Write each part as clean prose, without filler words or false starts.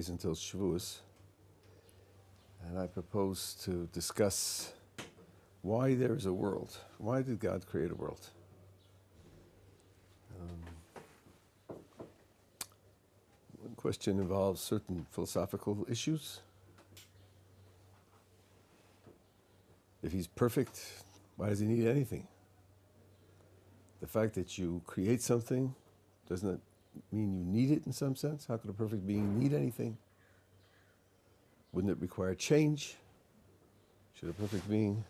days until Shavuos, and I propose to discuss why there is a world. Why did God create a world? One question involves certain philosophical issues. If he's perfect, why does he need anything? The fact that you create something, doesn't it mean you need it in some sense? How could a perfect being need anything? Wouldn't it require change? Should a perfect being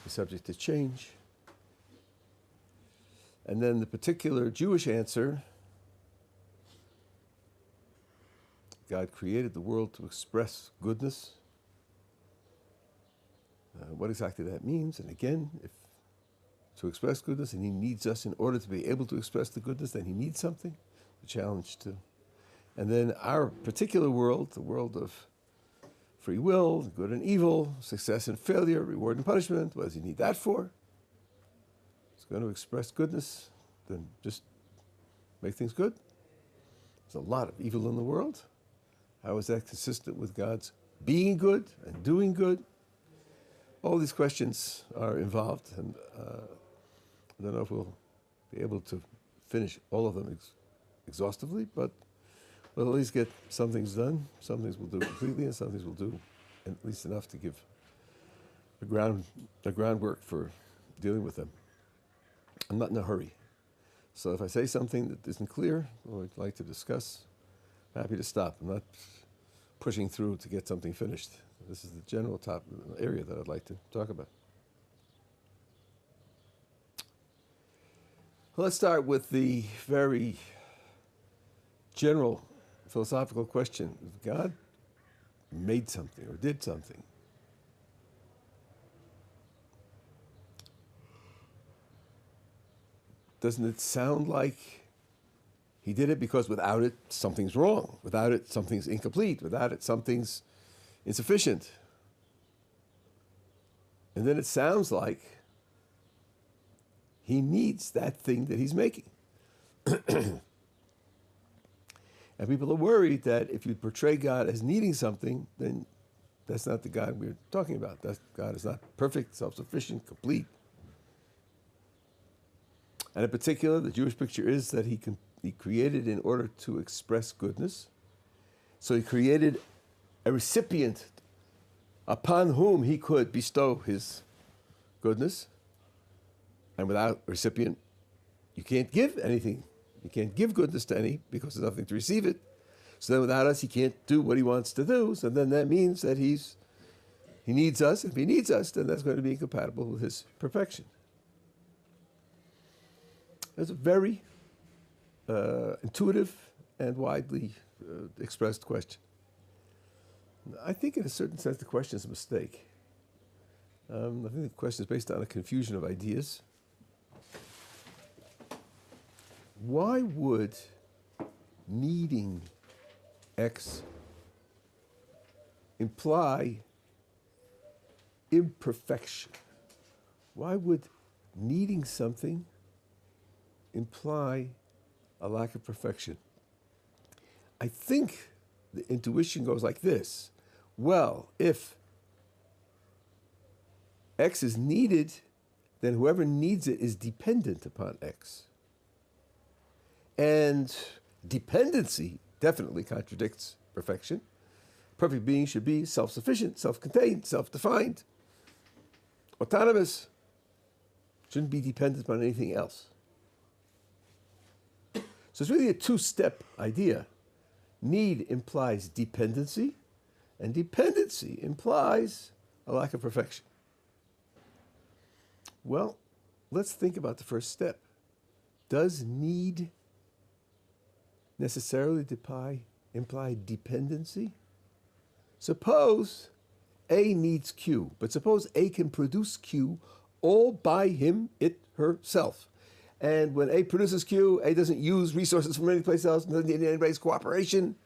be subject to change? And then the particular Jewish answer, God created the world to express goodness. What exactly that means, and again, if to express goodness, and he needs us in order to be able to express the goodness, then he needs something, the challenge to. And then our particular world, the world of free will, good and evil, success and failure, reward and punishment, what does he need that for? He's going to express goodness, then just make things good. There's a lot of evil in the world. How is that consistent with God's being good and doing good? All these questions are involved, and I don't know if we'll be able to finish all of them exhaustively, but we'll at least get some things done. Some things we'll do completely, and some things we'll do at least enough to give the groundwork for dealing with them. I'm not in a hurry. So if I say something that isn't clear or I'd like to discuss, I'm happy to stop. I'm not pushing through to get something finished. This is the general top area that I'd like to talk about. Let's start with the very general philosophical question. If God made something or did something, doesn't it sound like he did it because without it, something's wrong. Without it, something's incomplete. Without it, something's insufficient? And then it sounds like he needs that thing that he's making. And people are worried that if you portray God as needing something, then that's not the God we're talking about. God is not perfect, self-sufficient, complete. And in particular, the Jewish picture is that he created in order to express goodness. So he created a recipient upon whom he could bestow his goodness. And without a recipient, you can't give anything. You can't give goodness to any because there's nothing to receive it. So then without us, he can't do what he wants to do. So then that means that he needs us. If he needs us, then that's going to be incompatible with his perfection. That's a very intuitive and widely expressed question. I think in a certain sense the question is a mistake. I think the question is based on a confusion of ideas. Why would needing X imply imperfection? Why would needing something imply a lack of perfection? I think the intuition goes like this. Well, if X is needed, then whoever needs it is dependent upon X. And dependency definitely contradicts perfection. Perfect being should be self-sufficient, self-contained, self-defined, autonomous. Shouldn't be dependent on anything else. So it's really a two-step idea. Need implies dependency, and dependency implies a lack of perfection. Well, let's think about the first step. Does need necessarily imply dependency? Suppose A needs Q, but suppose A can produce Q all by it, herself. And when A produces Q, A doesn't use resources from any place else, doesn't need anybody's cooperation.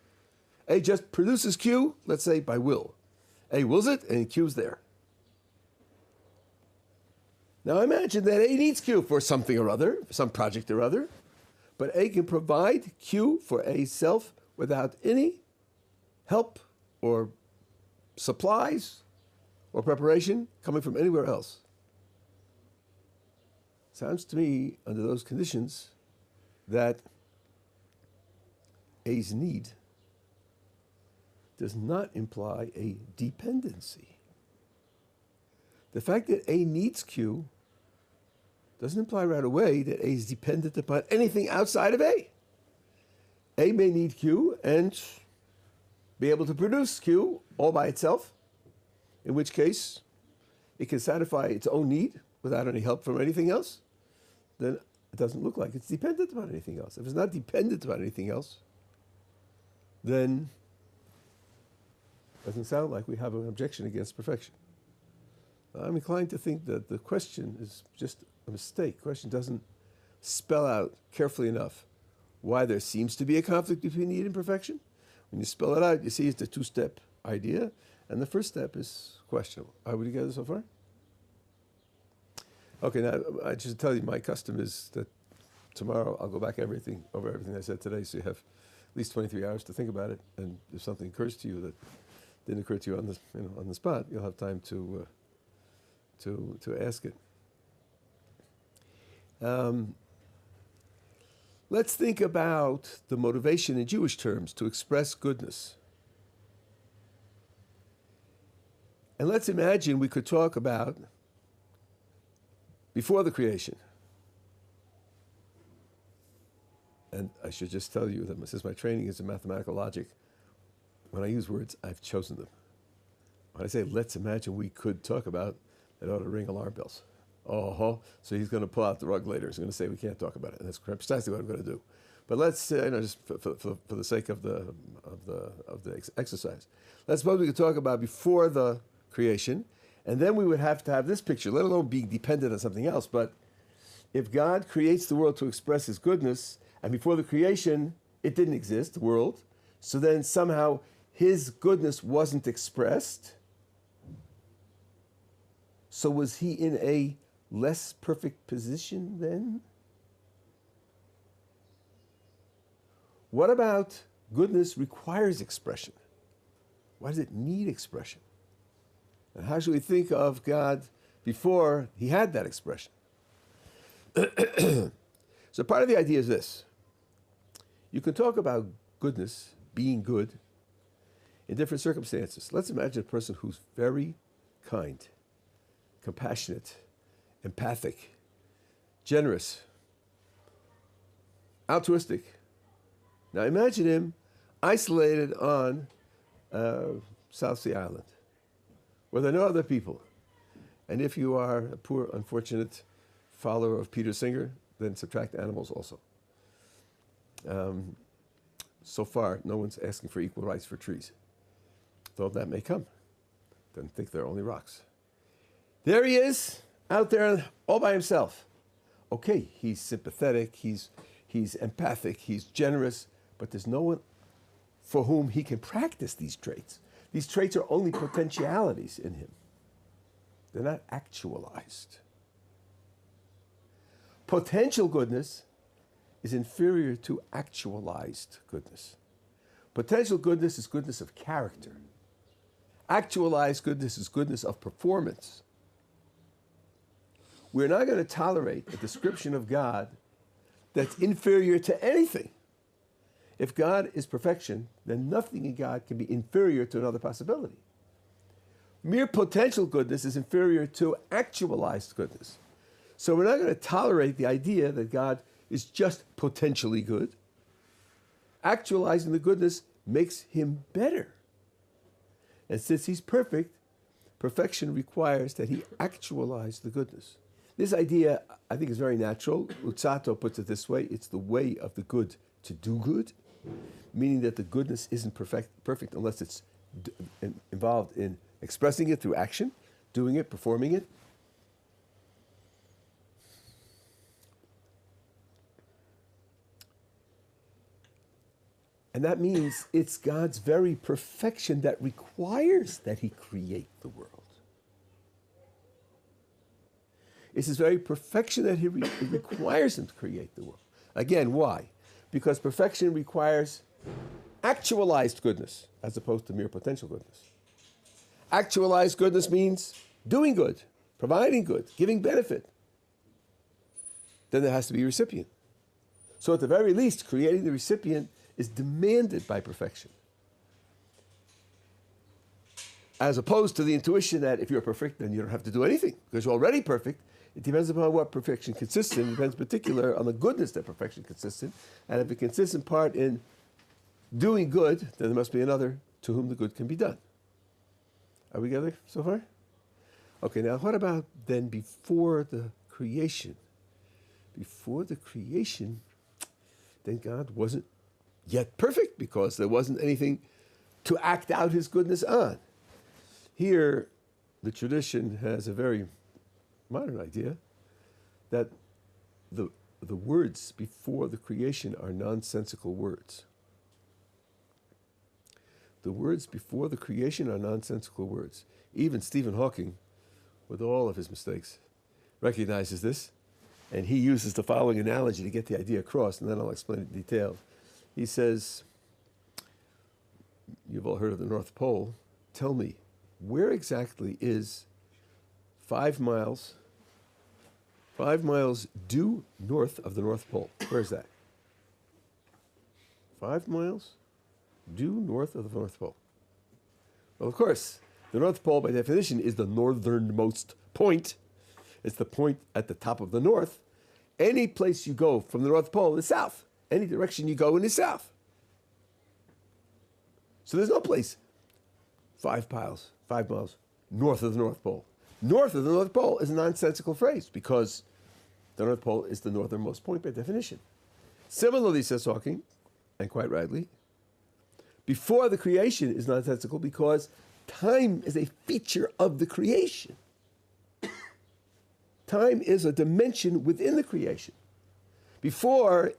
A just produces Q, let's say by will. A wills it, and Q's there. Now imagine that A needs Q for something or other, some project or other, but A can provide Q for A self without any help or supplies or preparation coming from anywhere else. Sounds to me, under those conditions, that A's need does not imply a dependency. The fact that A needs Q doesn't imply right away that A is dependent upon anything outside of A. A may need Q and be able to produce Q all by itself, in which case it can satisfy its own need without any help from anything else. Then it doesn't look like it's dependent upon anything else. If it's not dependent upon anything else, then it doesn't sound like we have an objection against perfection. I'm inclined to think that the question is just a mistake. The question doesn't spell out carefully enough why there seems to be a conflict between need and perfection. When you spell it out, you see it's a two-step idea, and the first step is questionable. Are we together so far? Okay, now I just tell you, my custom is that tomorrow I'll go back over everything I said today, so you have at least 23 hours to think about it, and if something occurs to you that didn't occur to you on the spot, you'll have time to ask it. Let's think about the motivation in Jewish terms to express goodness. And let's imagine we could talk about before the creation. And I should just tell you that since my training is in mathematical logic, when I use words, I've chosen them. When I say, let's imagine we could talk about, it ought to ring alarm bells. So he's going to pull out the rug later. He's going to say we can't talk about it, and that's precisely what I'm going to do. But let's, just for the sake of the exercise, let's suppose we could talk about before the creation, and then we would have to have this picture, let alone being dependent on something else. But if God creates the world to express His goodness, and before the creation it didn't exist, the world, so then somehow His goodness wasn't expressed. So was He in a less perfect position then? What about goodness requires expression? Why does it need expression? And how should we think of God before He had that expression? So part of the idea is this. You can talk about goodness, being good, in different circumstances. Let's imagine a person who's very kind, compassionate, empathic, generous, altruistic. Now imagine him isolated on South Sea Island, where there are no other people. And if you are a poor, unfortunate follower of Peter Singer, then subtract animals also. So far, no one's asking for equal rights for trees, though that may come. Don't think they're only rocks. There he is, out there all by himself. Okay, he's sympathetic, he's empathic, he's generous, but there's no one for whom he can practice these traits. These traits are only potentialities in him. They're not actualized. Potential goodness is inferior to actualized goodness. Potential goodness is goodness of character. Actualized goodness is goodness of performance. We're not going to tolerate a description of God that's inferior to anything. If God is perfection, then nothing in God can be inferior to another possibility. Mere potential goodness is inferior to actualized goodness. So we're not going to tolerate the idea that God is just potentially good. Actualizing the goodness makes Him better. And since He's perfect, perfection requires that He actualize the goodness. This idea, I think, is very natural. Luzzatto puts it this way: it's the way of the good to do good, meaning that the goodness isn't perfect unless it's involved in expressing it through action, doing it, performing it. And that means it's God's very perfection that requires that He create the world. It's His very perfection that He requires Him to create the world. Again, why? Because perfection requires actualized goodness as opposed to mere potential goodness. Actualized goodness means doing good, providing good, giving benefit. Then there has to be a recipient. So at the very least, creating the recipient is demanded by perfection. As opposed to the intuition that if you're perfect, then you don't have to do anything, because you're already perfect. It depends upon what perfection consists in. It depends in particular on the goodness that perfection consists in. And if it consists in part in doing good, then there must be another to whom the good can be done. Are we together so far? Okay, now what about then before the creation? Before the creation, then God wasn't yet perfect because there wasn't anything to act out his goodness on. Here, the tradition has a very modern idea that the words before the creation are nonsensical words. The words before the creation are nonsensical words. Even Stephen Hawking, with all of his mistakes, recognizes this, and he uses the following analogy to get the idea across, and then I'll explain it in detail. He says, you've all heard of the North Pole. Tell me, where exactly is 5 miles due north of the North Pole? Where is that? 5 miles due north of the North Pole. Well, of course, the North Pole, by definition, is the northernmost point. It's the point at the top of the north. Any place you go from the North Pole is south. Any direction you go in is south. So there's no place 5 miles north of the North Pole. North of the North Pole is a nonsensical phrase because the North Pole is the northernmost point by definition. Similarly, says Hawking, and quite rightly, before the creation is nonsensical because time is a feature of the creation. Time is a dimension within the creation. Before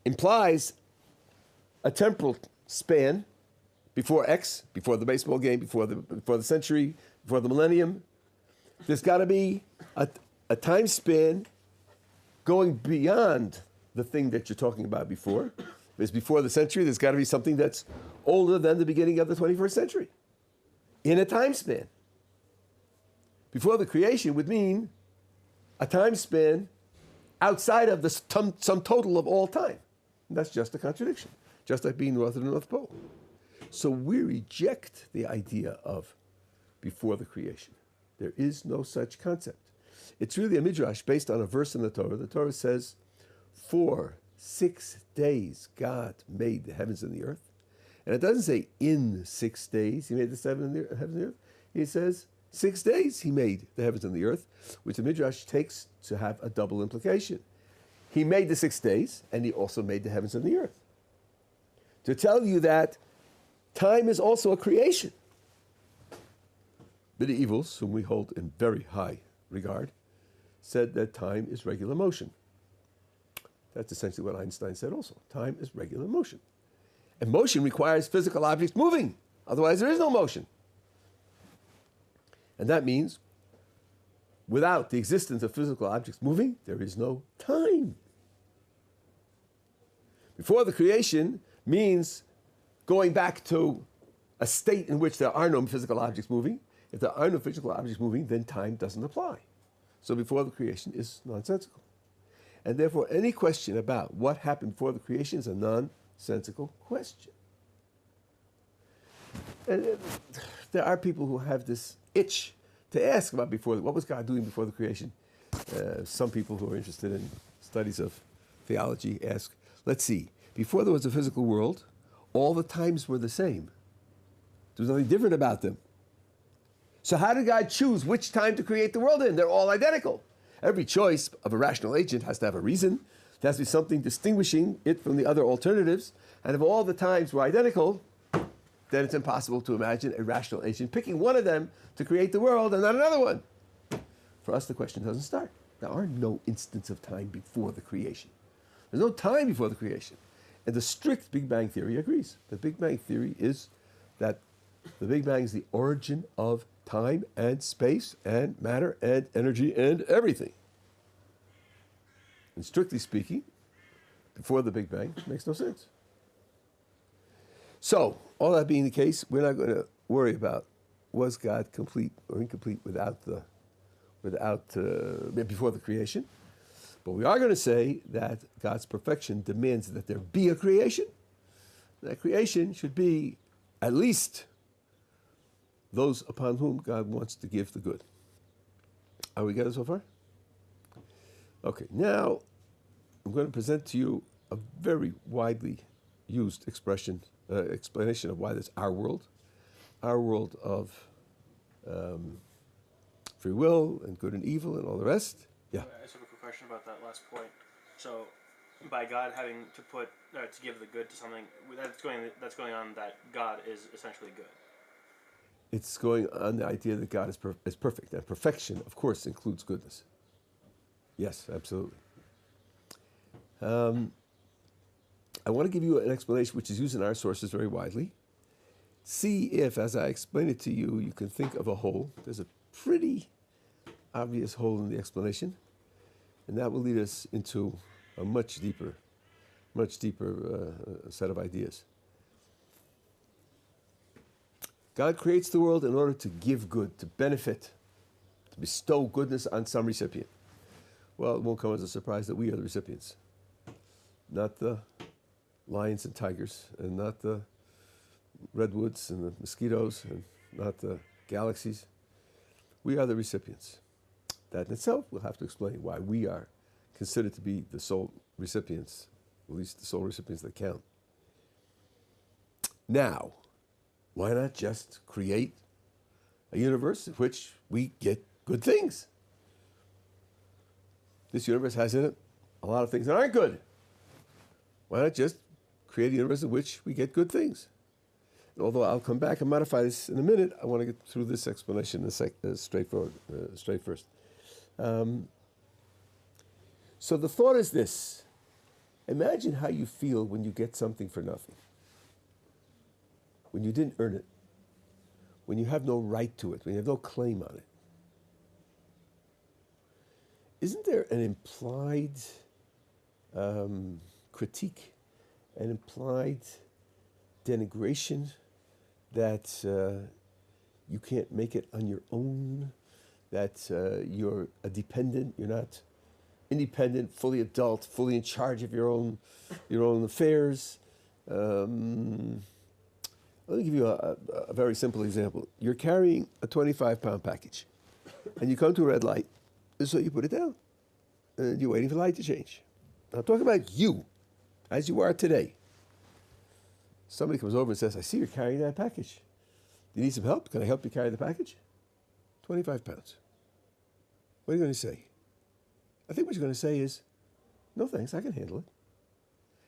implies a temporal span, before X, before the baseball game, before the century, before the millennium. There's got to be a time span going beyond the thing that you're talking about before. There's before the century, there's got to be something that's older than the beginning of the 21st century in a time span. Before the creation would mean a time span outside of the sum total of all time. And that's just a contradiction, just like being north of the North Pole. So we reject the idea of before the creation. There is no such concept. It's really a midrash based on a verse in the Torah. The Torah says, for 6 days God made the heavens and the earth. And it doesn't say in 6 days he made the heavens and the earth. He says 6 days he made the heavens and the earth, which the midrash takes to have a double implication. He made the 6 days, and he also made the heavens and the earth. To tell you that time is also a creation. Medievals, whom we hold in very high regard, said that time is regular motion. That's essentially what Einstein said also. Time is regular motion. And motion requires physical objects moving. Otherwise, there is no motion. And that means without the existence of physical objects moving, there is no time. Before the creation means going back to a state in which there are no physical objects moving. If there are no physical objects moving, then time doesn't apply. So before the creation is nonsensical. And therefore, any question about what happened before the creation is a nonsensical question. And there are people who have this itch to ask about what was God doing before the creation. Some people who are interested in studies of theology ask, let's see, before there was a physical world, all the times were the same. There was nothing different about them. So how did God choose which time to create the world in? They're all identical. Every choice of a rational agent has to have a reason. There has to be something distinguishing it from the other alternatives. And if all the times were identical, then it's impossible to imagine a rational agent picking one of them to create the world and not another one. For us, the question doesn't start. There are no instants of time before the creation. There's no time before the creation. And the strict Big Bang theory agrees. The Big Bang theory is that the Big Bang is the origin of time and space and matter and energy and everything. And strictly speaking, before the Big Bang, it makes no sense. So, all that being the case, we're not going to worry about was God complete or incomplete before the creation. But we are going to say that God's perfection demands that there be a creation. That creation should be at least those upon whom God wants to give the good. Are we getting so far? Okay, now I'm going to present to you a very widely used explanation of why that's our world of free will and good and evil and all the rest. Yeah. I just have a quick question about that last point. So, by God having to to give the good to something, that's going on that God is essentially good. It's going on the idea that God is perfect. And perfection, of course, includes goodness. Yes, absolutely. I want to give you an explanation which is used in our sources very widely. See if, as I explain it to you, you can think of a hole. There's a pretty obvious hole in the explanation, and that will lead us into a much deeper set of ideas. God creates the world in order to give good, to benefit, to bestow goodness on some recipient. Well, it won't come as a surprise that we are the recipients. Not the lions and tigers, and not the redwoods and the mosquitoes, and not the galaxies. We are the recipients. That in itself, we'll have to explain why we are considered to be the sole recipients, at least the sole recipients that count. Now, why not just create a universe in which we get good things? This universe has in it a lot of things that aren't good. Why not just create a universe in which we get good things? And although I'll come back and modify this in a minute, I want to get through this explanation straight first. So the thought is this. Imagine how you feel when you get something for nothing. When you didn't earn it. When you have no right to it. When you have no claim on it. Isn't there an implied critique, an implied denigration that you can't make it on your own, that you're a dependent, you're not independent, fully adult, fully in charge of your own affairs? Let me give you a very simple example. You're carrying a 25-pound package, and you come to a red light, and so you put it down, and you're waiting for the light to change. Now, I'm talking about you, as you are today. Somebody comes over and says, I see you're carrying that package. Do you need some help? Can I help you carry the package? 25 pounds. What are you going to say? I think what you're going to say is, no thanks, I can handle it.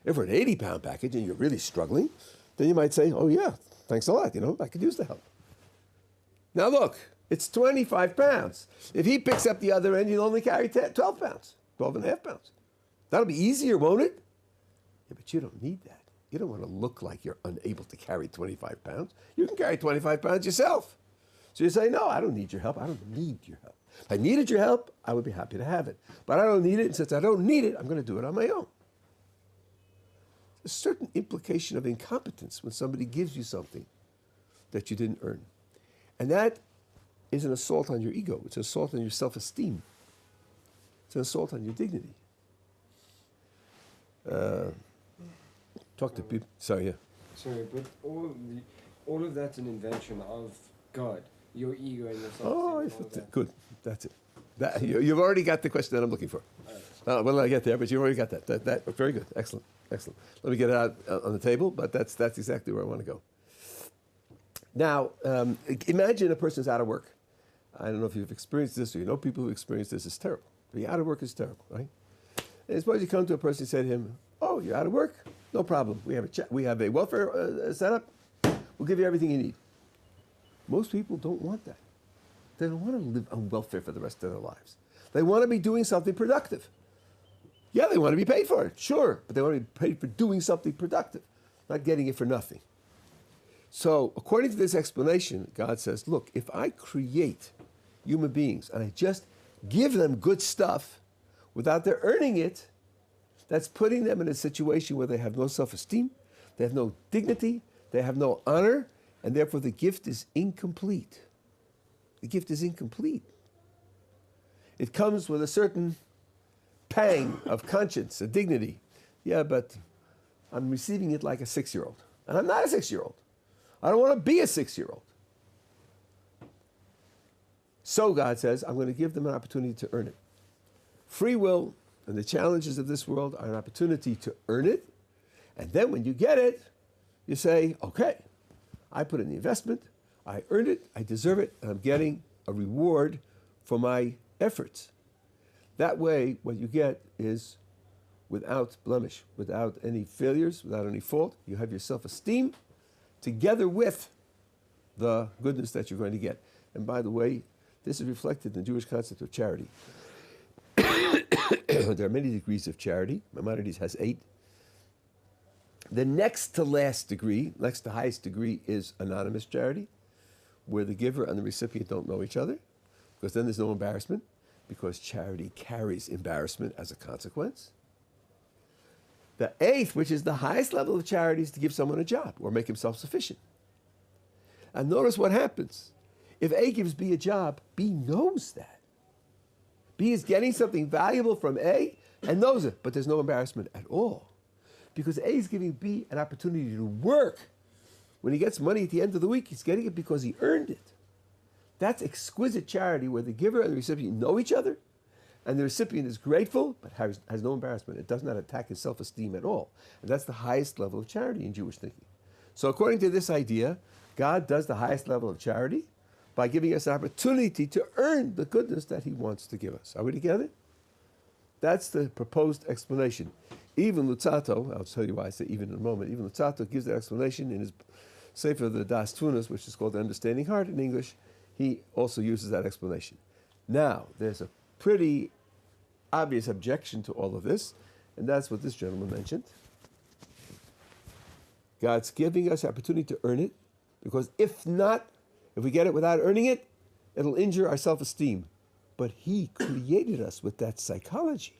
If we're an 80-pound package and you're really struggling, then you might say, oh yeah, thanks a lot, I could use the help. Now look, it's 25 pounds. If he picks up the other end, you'll only carry 12 pounds, 12 and a half pounds. That'll be easier, won't it? Yeah, but you don't need that. You don't want to look like you're unable to carry 25 pounds. You can carry 25 pounds yourself. So you say, no, I don't need your help. I don't need your help. If I needed your help, I would be happy to have it. But I don't need it, and since I don't need it, I'm going to do it on my own. There's a certain implication of incompetence when somebody gives you something that you didn't earn. And that is an assault on your ego. It's an assault on your self-esteem. It's an assault on your dignity. Talk to people. Sorry, yeah. Sorry, but all of that's an invention of God. Your ego and your self-esteem. Good. That's it. You've already got the question that I'm looking for. When did I get there? But you've already got that. Very good. Excellent. Let me get it out on the table, but that's exactly where I want to go. Now, imagine a person's out of work. I don't know if you've experienced this or you know people who experienced this. It's terrible. Being out of work is terrible, right? And suppose you come to a person and say to him, oh, you're out of work? No problem. We have a welfare set up. We'll give you everything you need. Most people don't want that. They don't want to live on welfare for the rest of their lives. They want to be doing something productive. Yeah, they want to be paid for it, sure, but they want to be paid for doing something productive, not getting it for nothing. So, according to this explanation, God says, look, if I create human beings and I just give them good stuff without their earning it, that's putting them in a situation where they have no self-esteem, they have no dignity, They have no honor, and therefore the gift is incomplete. The gift is incomplete. It comes with a certain pang of conscience, a dignity. Yeah, but I'm receiving it like a 6-year-old. And I'm not a 6-year-old. I don't want to be a 6-year-old. So God says, I'm going to give them an opportunity to earn it. Free will and the challenges of this world are an opportunity to earn it. And then when you get it, you say, okay, I put in the investment, I earned it, I deserve it, and I'm getting a reward for my efforts. That way, what you get is without blemish, without any failures, without any fault. You have your self-esteem together with the goodness that you're going to get. And by the way, this is reflected in the Jewish concept of charity. There are many degrees of charity. Maimonides has 8. The next to last degree, next to highest degree, is anonymous charity, where the giver and the recipient don't know each other, because then there's no embarrassment, because charity carries embarrassment as a consequence. The 8th, which is the highest level of charity, is to give someone a job or make him self-sufficient. And notice what happens. If A gives B a job, B knows that. B is getting something valuable from A and knows it, but there's no embarrassment at all. Because A is giving B an opportunity to work. When he gets money at the end of the week, he's getting it because he earned it. That's exquisite charity where the giver and the recipient know each other, and the recipient is grateful, but has no embarrassment. It does not attack his self-esteem at all. And that's the highest level of charity in Jewish thinking. So according to this idea, God does the highest level of charity by giving us an opportunity to earn the goodness that he wants to give us. Are we together? That's the proposed explanation. Even Luzzatto, I'll tell you why I say even in a moment, even Luzzatto gives the explanation in his Sefer the Das Tunas, which is called The Understanding Heart in English. He also uses that explanation. Now, there's a pretty obvious objection to all of this, and that's what this gentleman mentioned. God's giving us the opportunity to earn it, because if not, if we get it without earning it, it'll injure our self-esteem. But he created us with that psychology.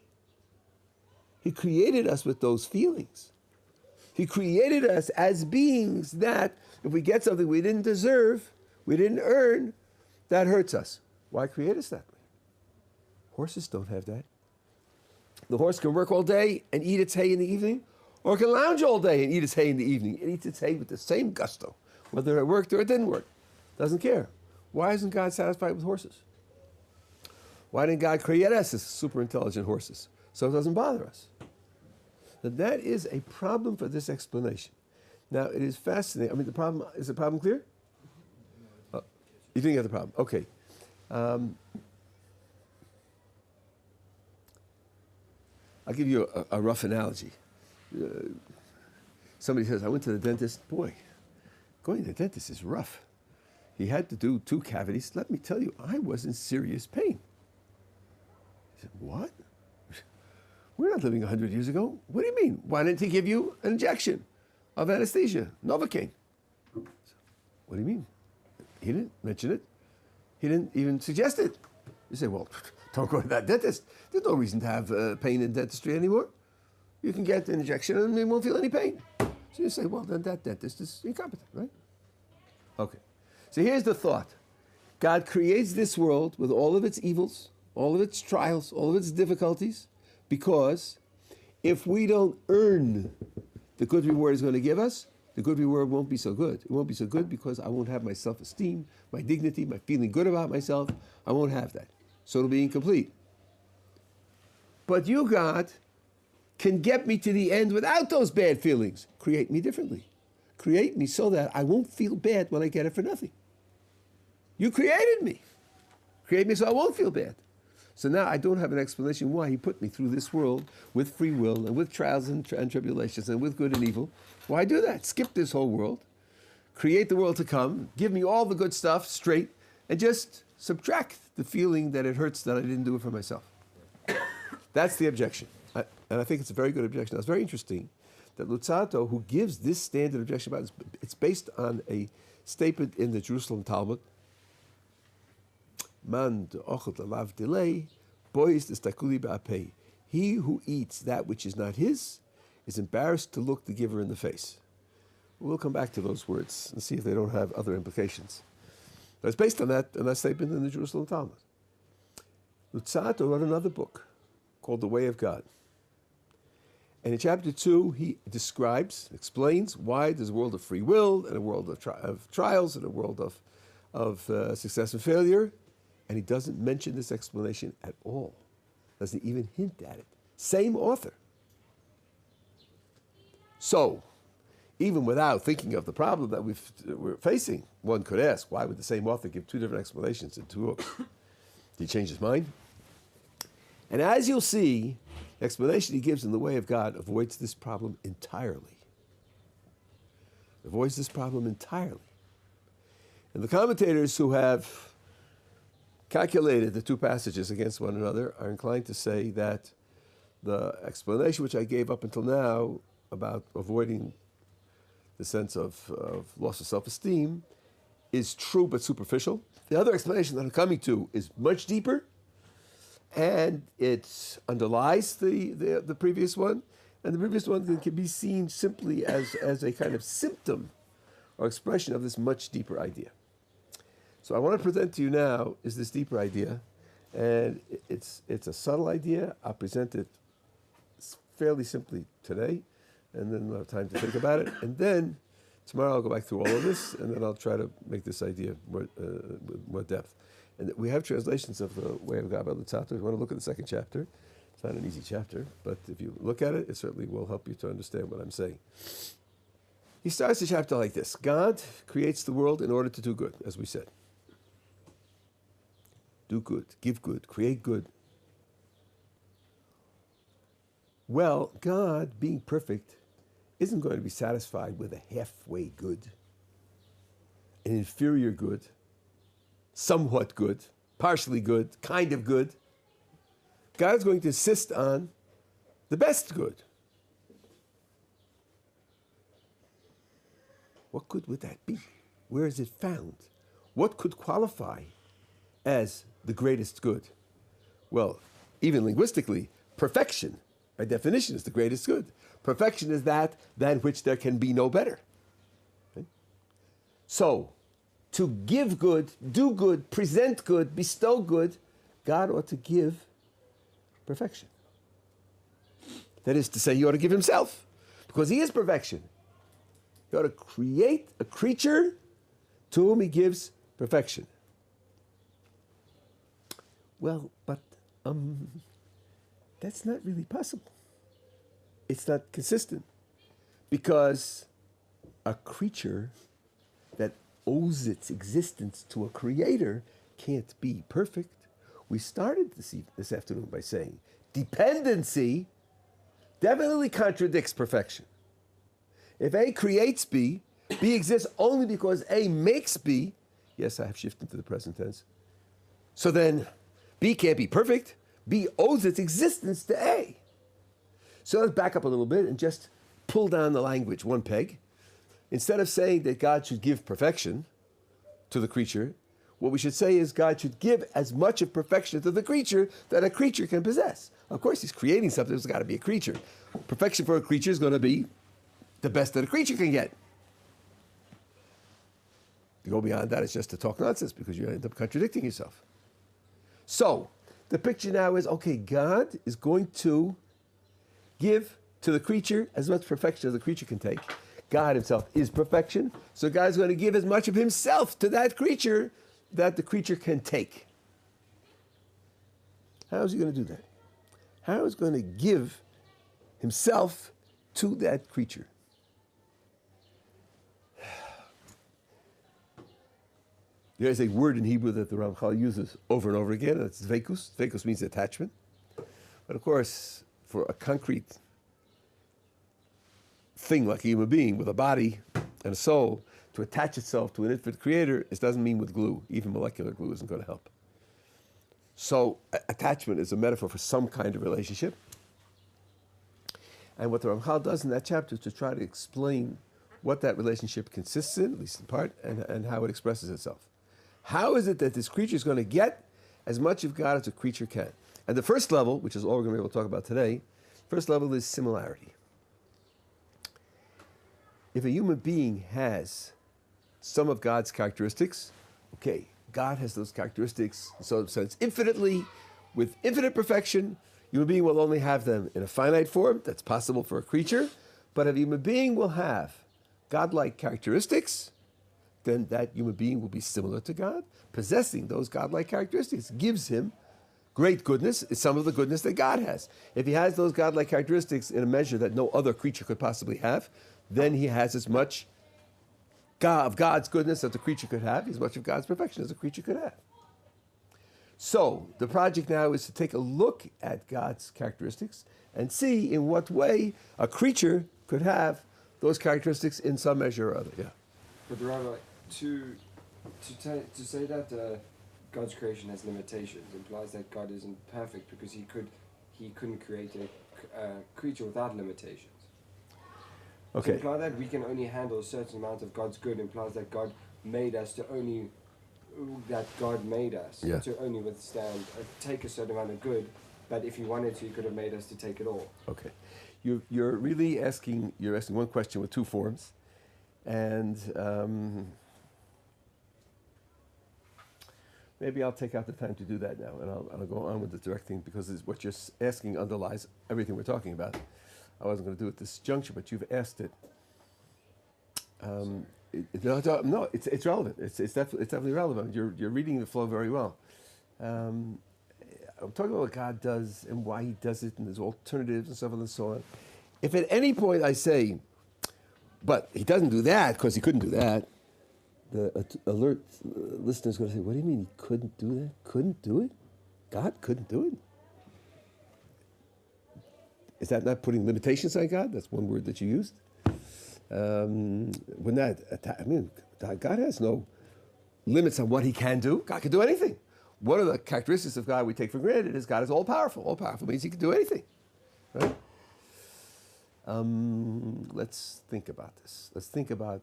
He created us with those feelings. He created us as beings that, if we get something we didn't deserve, we didn't earn, that hurts us. Why create us that way? Horses don't have that. The horse can work all day and eat its hay in the evening, or it can lounge all day and eat its hay in the evening. It eats its hay with the same gusto, whether it worked or it didn't work. Doesn't care. Why isn't God satisfied with horses? Why didn't God create us as super intelligent horses? So it doesn't bother us. That is a problem for this explanation. Now, it is fascinating. I mean, is the problem clear? You didn't get the problem. Okay. I'll give you a rough analogy. Somebody says, I went to the dentist. Boy, going to the dentist is rough. He had to do 2 cavities. Let me tell you, I was in serious pain. He said, what? We're not living 100 years ago. What do you mean? Why didn't he give you an injection of anesthesia, Novocaine? What do you mean? He didn't mention it. He didn't even suggest it. You say, well, don't go to that dentist. There's no reason to have pain in dentistry anymore. You can get an injection and you won't feel any pain. So you say, well, then that dentist is incompetent, right? Okay. So here's the thought. God creates this world with all of its evils, all of its trials, all of its difficulties, because if we don't earn the good reward he's going to give us, the good reward won't be so good. It won't be so good because I won't have my self-esteem, my dignity, my feeling good about myself. I won't have that. So it'll be incomplete. But you, God, can get me to the end without those bad feelings. Create me differently. Create me so that I won't feel bad when I get it for nothing. You created me. Create me so I won't feel bad. So now I don't have an explanation why he put me through this world with free will and with trials and tribulations and with good and evil. Why do that? Skip this whole world. Create the world to come. Give me all the good stuff straight and just subtract the feeling that it hurts that I didn't do it for myself. That's the objection. And I think it's a very good objection. Now, it's very interesting that Luzzatto, who gives this standard objection about it's based on a statement in the Jerusalem Talmud. Man de'ochel alav delay, boys destakuli ba'apei. He who eats that which is not his is embarrassed to look the giver in the face. We'll come back to those words and see if they don't have other implications. But it's based on that statement in the Jerusalem Talmud. Luzzatto wrote another book called The Way of God. And in chapter 2, he explains why there's a world of free will and a world of trials and a world of success and failure. And he doesn't mention this explanation at all. Doesn't even hint at it. Same author. So, even without thinking of the problem that we're facing, one could ask, why would the same author give two different explanations in two books? Did he change his mind? And as you'll see, the explanation he gives in The Way of God avoids this problem entirely. Avoids this problem entirely. And the commentators who have calculated the two passages against one another are inclined to say that the explanation which I gave up until now about avoiding the sense of loss of self-esteem is true but superficial. The other explanation that I'm coming to is much deeper, and it underlies the previous one, and the previous one can be seen simply as a kind of symptom or expression of this much deeper idea. So I want to present to you now is this deeper idea, and it's a subtle idea. I'll present it fairly simply today, and then we'll have time to think about it. And then tomorrow I'll go back through all of this, and then I'll try to make this idea with more depth. And we have translations of The Way of God by Luzzatto. If you want to look at the second chapter, it's not an easy chapter, but if you look at it, it certainly will help you to understand what I'm saying. He starts the chapter like this. God creates the world in order to do good, as we said. Do good, give good, create good. Well, God, being perfect, isn't going to be satisfied with a halfway good, an inferior good, somewhat good, partially good, kind of good. God's going to insist on the best good. What good would that be? Where is it found? What could qualify as the greatest good? Well, even linguistically, perfection, by definition, is the greatest good. Perfection is that than which there can be no better. Okay? So, to give good, do good, present good, bestow good, God ought to give perfection. That is to say, he ought to give himself, because he is perfection. He ought to create a creature to whom he gives perfection. Well, but that's not really possible. It's not consistent, because a creature that owes its existence to a creator can't be perfect. We started this afternoon by saying dependency definitely contradicts perfection. If A creates B, B exists only because A makes B. Yes, I have shifted to the present tense. So then B can't be perfect. B owes its existence to A. So let's back up a little bit and just pull down the language one peg. Instead of saying that God should give perfection to the creature, what we should say is God should give as much of perfection to the creature that a creature can possess. Of course, he's creating something, there's got to be a creature. Perfection for a creature is going to be the best that a creature can get. To go beyond that, it's just to talk nonsense, because you end up contradicting yourself. So, the picture now is, okay, God is going to give to the creature as much perfection as the creature can take. God himself is perfection, so God's going to give as much of himself to that creature that the creature can take. How is he going to do that? How is he going to give himself to that creature? There's a word in Hebrew that the Ramchal uses over and over again, and it's dveikus. Dveikus means attachment. But of course, for a concrete thing like a human being with a body and a soul, to attach itself to an infinite creator, it doesn't mean with glue. Even molecular glue isn't going to help. So attachment is a metaphor for some kind of relationship. And what the Ramchal does in that chapter is to try to explain what that relationship consists in, at least in part, and how it expresses itself. How is it that this creature is going to get as much of God as a creature can? And the first level, which is all we're going to be able to talk about today, first level is similarity. if a human being has some of God's characteristics, okay, God has those characteristics, so it's infinitely, with infinite perfection. Human being will only have them in a finite form. That's possible for a creature. But if a human being will have godlike characteristics, then that human being will be similar to God. Possessing those godlike characteristics gives him great goodness. It's some of the goodness that God has. If he has those godlike characteristics in a measure that no other creature could possibly have, then he has as much of God's goodness as a creature could have, as much of God's perfection as a creature could have. So the project now is to take a look at God's characteristics and see in what way a creature could have those characteristics in some measure or other. Yeah. But Rabbi, to say that God's creation has limitations implies that God isn't perfect because he couldn't create a creature without limitations. Okay. To imply that we can only handle a certain amount of God's good implies that God made us to only to only withstand take a certain amount of good, but if he wanted to, he could have made us to take it all. Okay. You're really asking one question with two forms, and maybe I'll take out the time to do that now, and I'll go on with the direct thing, because what you're asking underlies everything we're talking about. I wasn't going to do it this juncture, but you've asked it. No, it's relevant. It's definitely relevant. You're reading the flow very well. I'm talking about what God does and why he does it, and there's alternatives and so on and so on. If at any point I say, but he doesn't do that because he couldn't do that, the alert listener is going to say, what do you mean he couldn't do that? Couldn't do it? God couldn't do it? Is that not putting limitations on God? That's one word that you used. God has no limits on what he can do. God can do anything. One of the characteristics of God we take for granted is God is all-powerful. All-powerful means he can do anything. Right? Let's think about this. Let's think about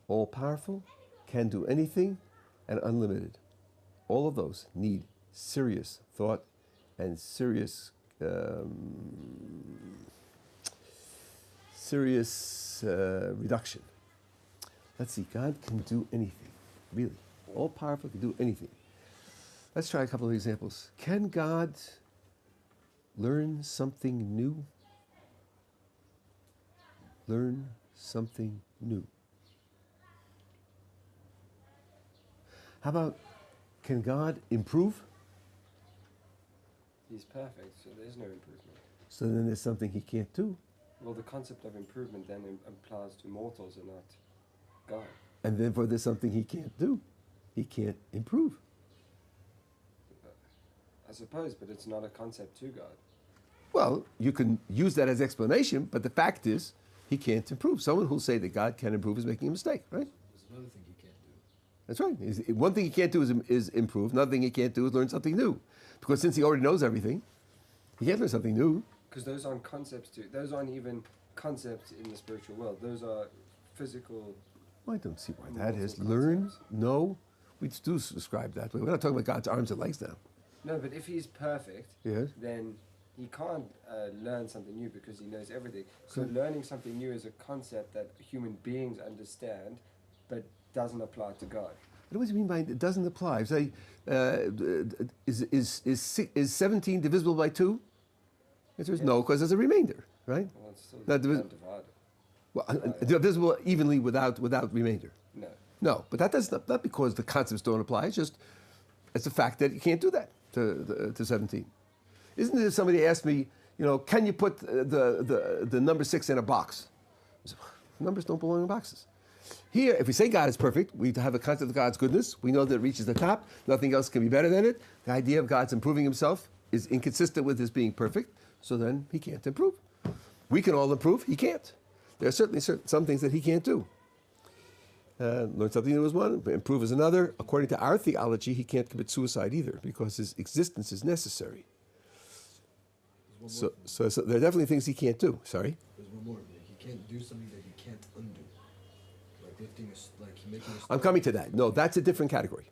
all-powerful, can do anything, and unlimited. All of those need serious thought and serious reduction. Let's see, God can do anything, really. All-powerful, can do anything. Let's try a couple of examples. Can God learn something new? Learn something new. How about, can God improve? He's perfect, so there's no improvement. So then there's something he can't do. Well, the concept of improvement then applies to mortals and not God. And therefore there's something he can't do. He can't improve. I suppose, but it's not a concept to God. Well, you can use that as explanation, but the fact is, he can't improve. Someone who'll say that God can improve is making a mistake, right? There's another thing he can't do. That's right. One thing he can't do is improve. Another thing he can't do is learn something new. Because since he already knows everything, he can't learn something new. Because those aren't concepts too. Those aren't even concepts in the spiritual world. Those are physical. Well, I don't see why that is. Learn? Concepts. No. We do describe that way. We're not talking about God's arms and legs now. No, but if he's perfect, Yes. then he can't learn something new because he knows everything. So learning something new is a concept that human beings understand, but doesn't apply to God. What do you mean by it doesn't apply? Say, is 17 divisible by 2? The answer is no, because there's a remainder, right? Well, it's still Not divisible. Well, divisible evenly without remainder. No. No, but that does not because the concepts don't apply. It's the fact that you can't do that to 17. Isn't it? Somebody asked me, can you put the number 6 in a box? Numbers don't belong in boxes. Here, if we say God is perfect, we have a concept of God's goodness. We know that it reaches the top. Nothing else can be better than it. The idea of God's improving himself is inconsistent with his being perfect, so then he can't improve. We can all improve. He can't. There are certainly some things that he can't do. Learn something new is one, improve is another. According to our theology, he can't commit suicide either because his existence is necessary. So there are definitely things he can't do. Sorry? There's one more. He can't do something that he can't undo. Like making a I'm coming to that. No, that's a different category.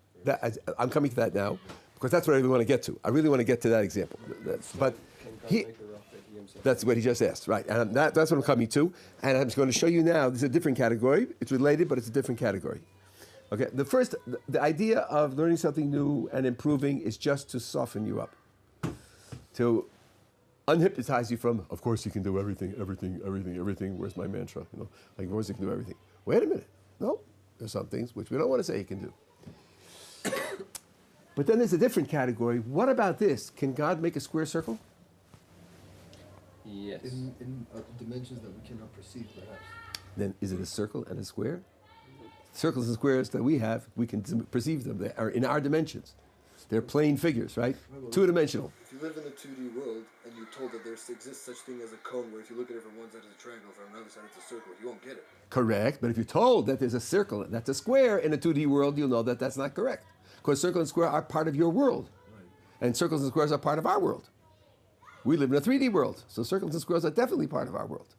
I'm coming to that now because that's what I really want to get to. I really want to get to that example. Can God make a rock that he That's what he just asked, right? And that's what I'm coming to. And I'm going to show you now. This is a different category. It's related, but it's a different category. Okay. The idea of learning something new and improving is just to soften you up, to unhypnotize you from. Of course, you can do everything. Where's my mantra? Like, of course, you can do everything. Wait a minute. No, there's some things which we don't want to say you can do. But then there's a different category. What about this? Can God make a square circle? Yes. In dimensions that we cannot perceive, perhaps. Then is it a circle and a square? Circles and squares that we have, we can perceive them. They are in our dimensions. They're plane figures, right? Two-dimensional. If you live in the 2D world and you're told that there exists such thing as a cone, where if you look at it from one side it's a triangle, from another side it's a circle, you won't get it. Correct, but if you're told that there's a circle that's a square in a 2D world, you'll know that that's not correct. Because circle and square are part of your world. Right. And circles and squares are part of our world. We live in a 3D world, so circles and squares are definitely part of our world.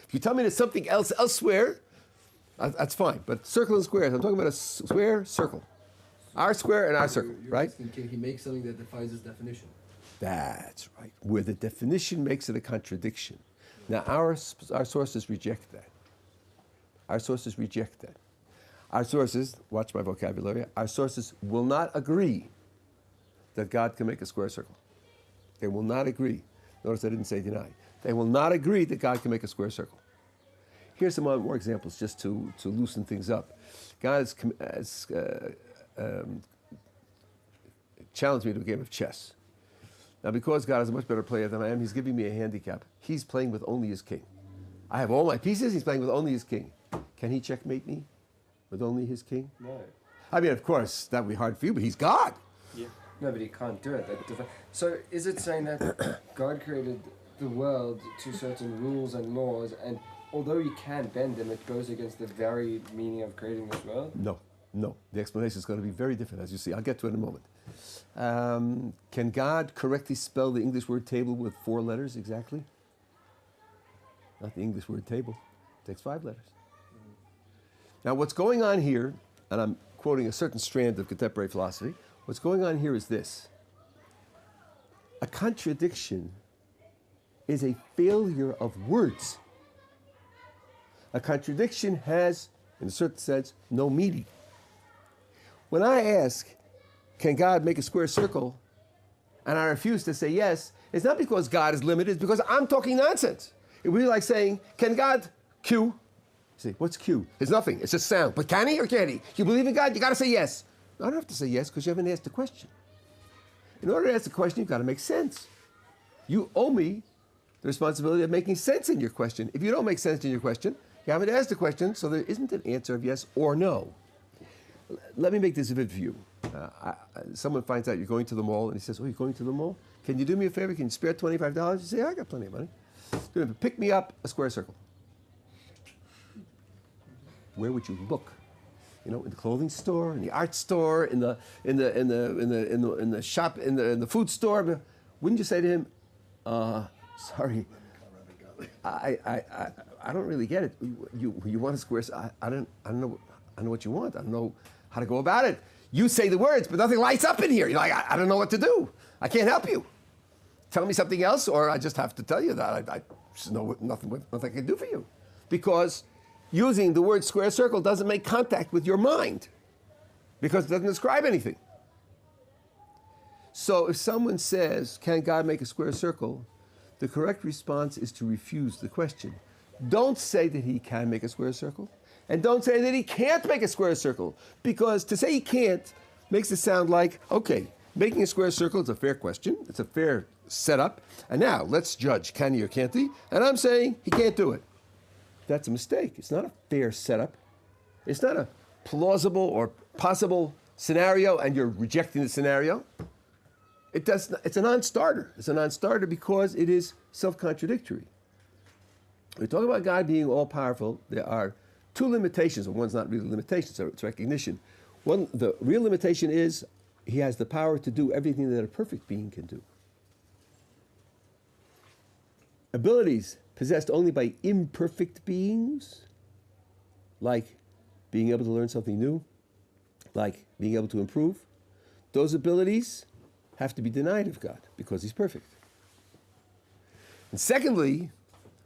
If you tell me there's something else elsewhere, that's fine. But circle and squares, I'm talking about a square, circle. Our square and our circle, You're right? asking, can he make something that defies his definition? That's right. Where the definition makes it a contradiction. Now, our sources reject that. Our sources reject that. Our sources, watch my vocabulary, our sources will not agree that God can make a square circle. They will not agree. Notice I didn't say deny. They will not agree that God can make a square circle. Here's some more examples just to loosen things up. God has challenged me to a game of chess. Now, because God is a much better player than I am, he's giving me a handicap. He's playing with only his king. I have all my pieces, he's playing with only his king. Can he checkmate me with only his king? No. I mean, of course, that would be hard for you, but he's God. Yeah. No, but he can't do it. So is it saying that God created the world to certain rules and laws, and although he can bend them, it goes against the very meaning of creating this world? No. The explanation is going to be very different, as you see. I'll get to it in a moment. Can God correctly spell the English word table with 4 letters exactly? Not the English word table. It takes 5 letters. Now, what's going on here, and I'm quoting a certain strand of contemporary philosophy, what's going on here is this. A contradiction is a failure of words. A contradiction has, in a certain sense, no meaning. When I ask, can God make a square circle, and I refuse to say yes, it's not because God is limited, it's because I'm talking nonsense. It would be like saying, can God Q? See, what's Q? It's nothing. It's just sound. But can he or can't he? You believe in God? You got to say yes. No, I don't have to say yes because you haven't asked the question. In order to ask the question, you've got to make sense. You owe me the responsibility of making sense in your question. If you don't make sense in your question, you haven't asked the question, so there isn't an answer of yes or no. Let me make this vivid for you. Someone finds out you're going to the mall, and he says, oh, you're going to the mall? Can you do me a favor? Can you spare $25? You say, I got plenty of money. Pick me up a square circle. Where would you look? In the clothing store, in the art store, in the shop, in the food store. Wouldn't you say to him, sorry, I don't really get it. You want a square? I don't know what you want. I don't know how to go about it. You say the words, but nothing lights up in here. You're like, I don't know what to do. I can't help you. Tell me something else, or I just have to tell you that I just know nothing I can do for you, because using the word square circle doesn't make contact with your mind because it doesn't describe anything. So if someone says, can God make a square circle? The correct response is to refuse the question. Don't say that he can make a square circle, and don't say that he can't make a square circle, because to say he can't makes it sound like, okay, making a square circle is a fair question, it's a fair setup, and now let's judge, can he or can't he? And I'm saying he can't do it. That's a mistake. It's not a fair setup. It's not a plausible or possible scenario, and you're rejecting the scenario. It's a non-starter. It's a non-starter because it is self-contradictory. We talk about God being all-powerful. There are 2 limitations, and one's not really limitations, so it's recognition. One, the real limitation is he has the power to do everything that a perfect being can do. Abilities possessed only by imperfect beings, like being able to learn something new, like being able to improve, those abilities have to be denied of God because he's perfect. And secondly,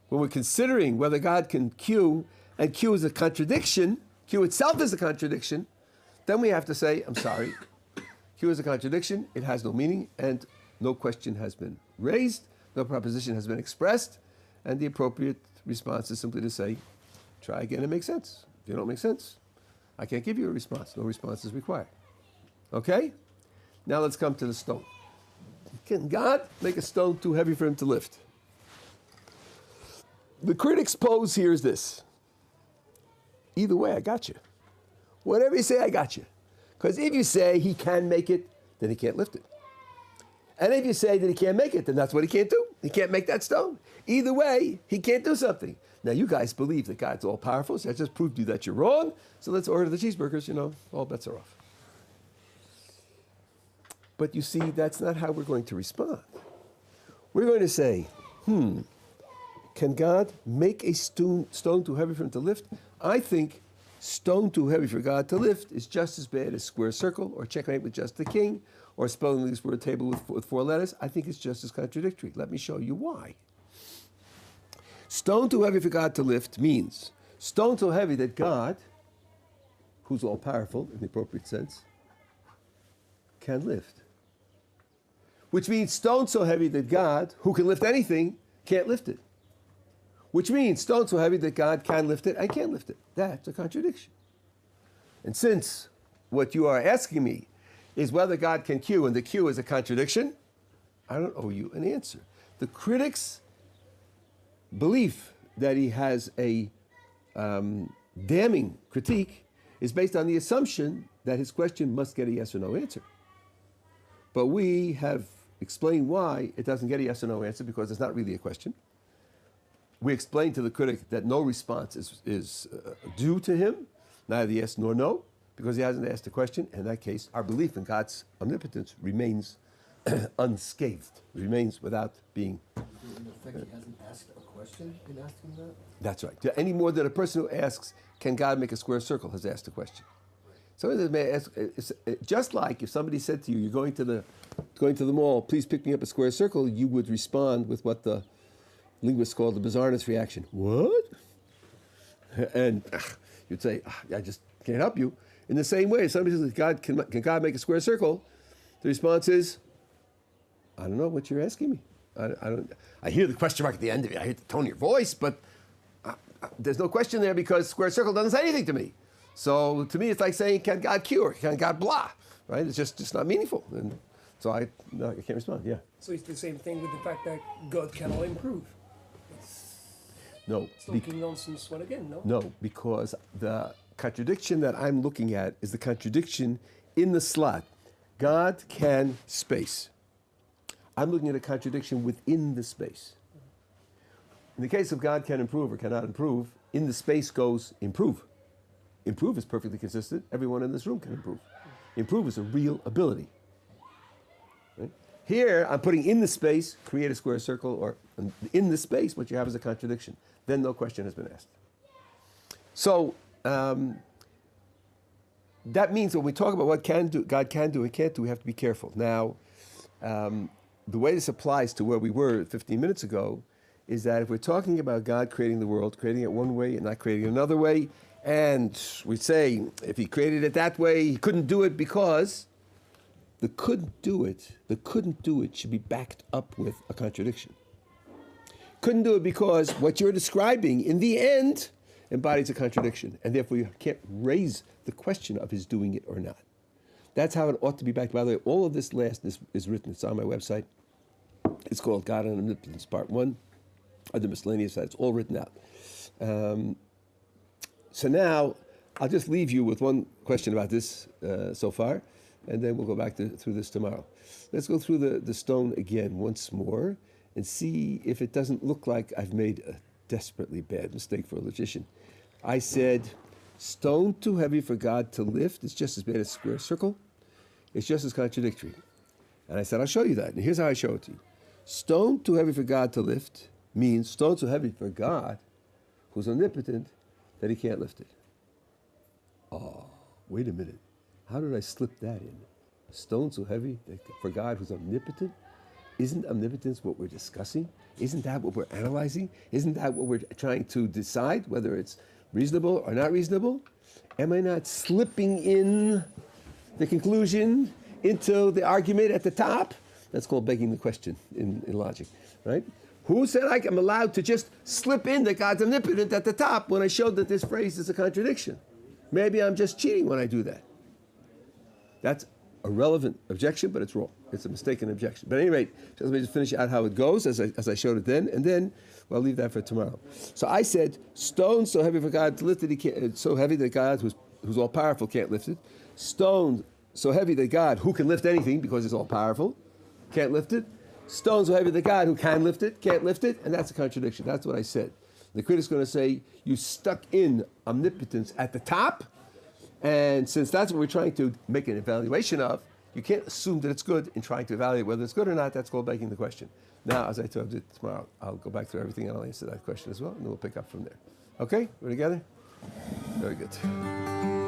when we're considering whether God can Q, and Q is a contradiction, Q itself is a contradiction, then we have to say, I'm sorry, Q is a contradiction, it has no meaning, and no question has been raised, no proposition has been expressed, and the appropriate response is simply to say, try again and make sense. If you don't make sense, I can't give you a response. No response is required. Okay? Now let's come to the stone. Can God make a stone too heavy for him to lift? The critics pose here is this. Either way, I got you. Whatever you say, I got you. Because if you say he can make it, then he can't lift it. And if you say that he can't make it, then that's what he can't do. He can't make that stone. Either way, he can't do something. Now, you guys believe that God's all-powerful, so I just proved to you that you're wrong. So let's order the cheeseburgers, all bets are off. But you see, that's not how we're going to respond. We're going to say, can God make a stone too heavy for him to lift? I think stone too heavy for God to lift is just as bad as square circle or checkmate with just the king or spelling this word table with 4 letters. I think it's just as contradictory. Let me show you why. Stone too heavy for God to lift means stone so heavy that God, who's all-powerful in the appropriate sense, can lift. Which means stone so heavy that God, who can lift anything, can't lift it. Which means stone so heavy that God can lift it and can't lift it. That's a contradiction. And since what you are asking me is whether God can Q, and the Q is a contradiction, I don't owe you an answer. The critics' belief that he has a damning critique is based on the assumption that his question must get a yes or no answer. But we have explained why it doesn't get a yes or no answer, because it's not really a question. We explained to the critic that no response is due to him, neither yes nor no, because he hasn't asked a question. In that case, our belief in God's omnipotence remains unscathed, remains without being... In effect, he hasn't asked a question in asking that? That's right. Any more than a person who asks, can God make a square circle, has asked a question. Somebody may ask, it's just like if somebody said to you, you're going to the mall, please pick me up a square circle, you would respond with what the linguists call the bizarreness reaction. What? And you'd say, I just can't help you. In the same way, if somebody says, can God make a square circle? The response is, I don't know what you're asking me. I hear the question mark at the end of it. I hear the tone of your voice, but there's no question there because square circle doesn't say anything to me. So to me, it's like saying, can God cure? Can God blah? Right? It's just not meaningful. And so I can't respond. Yeah. So it's the same thing with the fact that God cannot improve. No. It's talking nonsense one again, no? No, because the contradiction that I'm looking at is the contradiction in the slot. God can space. I'm looking at a contradiction within the space. In the case of God can improve or cannot improve, in the space goes improve. Improve is perfectly consistent. Everyone in this room can improve. Improve is a real ability. Right? Here, I'm putting in the space, create a square circle, or in the space, what you have is a contradiction. Then no question has been asked. So, that means when we talk about what God can do and can't do, we have to be careful. Now, the way this applies to where we were 15 minutes ago is that if we're talking about God creating the world, creating it one way and not creating it another way, and we say if he created it that way, he couldn't do it because the couldn't do it should be backed up with a contradiction. Couldn't do it because what you're describing in the end embodies a contradiction, and therefore you can't raise the question of his doing it or not. That's how it ought to be backed. By the way, all of this last is written. It's on my website. It's called God and Omnipotence, Part 1. Other miscellaneous sites, all written out. So now, I'll just leave you with one question about this so far, and then we'll go back through this tomorrow. Let's go through the stone again once more and see if it doesn't look like I've made a desperately bad mistake for a logician. I said, stone too heavy for God to lift is just as bad as square circle. It's just as contradictory. And I said, I'll show you that. And here's how I show it to you. Stone too heavy for God to lift means stone too heavy for God, who's omnipotent, that he can't lift it. Oh, wait a minute. How did I slip that in? Stone so heavy for God who's omnipotent? isn't omnipotence what we're discussing? Isn't that what we're analyzing? Isn't that what we're trying to decide, whether it's reasonable or not reasonable? Am I not slipping in the conclusion into the argument at the top? That's called begging the question in logic, right? Who said I'm allowed to just slip in that God's omnipotent at the top when I showed that this phrase is a contradiction? Maybe I'm just cheating when I do that. That's a relevant objection, but it's wrong. It's a mistaken objection. But at any rate, let me just finish out how it goes as I showed it then, and then I'll leave that for tomorrow. So I said, stone so heavy for God to lift it, it's so heavy that God, who's all powerful, can't lift it. Stone so heavy that God, who can lift anything because he's all powerful, can't lift it. Stone so heavy that God, who can lift it, can't lift it, and that's a contradiction. That's what I said. The critic's going to say, you stuck in omnipotence at the top, and since that's what we're trying to make an evaluation of, you can't assume that it's good in trying to evaluate whether it's good or not. That's called begging the question. Now, as I told you tomorrow, I'll go back through everything and I'll answer that question as well, and then we'll pick up from there. Okay? We're together? Very good.